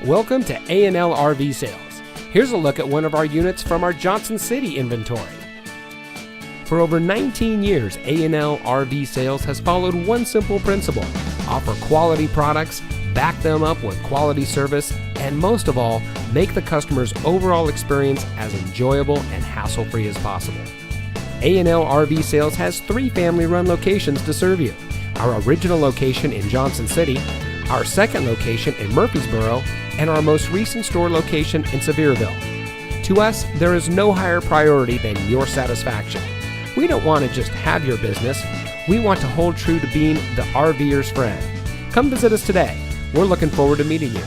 Welcome to A&L RV Sales. Here's a look at one of our units from our Johnson City inventory. For over 19 years, A&L RV Sales has followed one simple principle: offer quality products, back them up with quality service, and most of all, make the customer's overall experience as enjoyable and hassle-free as possible. A&L RV Sales has 3 family-run locations to serve you: our original location in Johnson City, our second location in Murfreesboro, and our most recent store location in Sevierville. To us, there is no higher priority than your satisfaction. We don't want to just have your business. We want to hold true to being the RVer's friend. Come visit us today. We're looking forward to meeting you.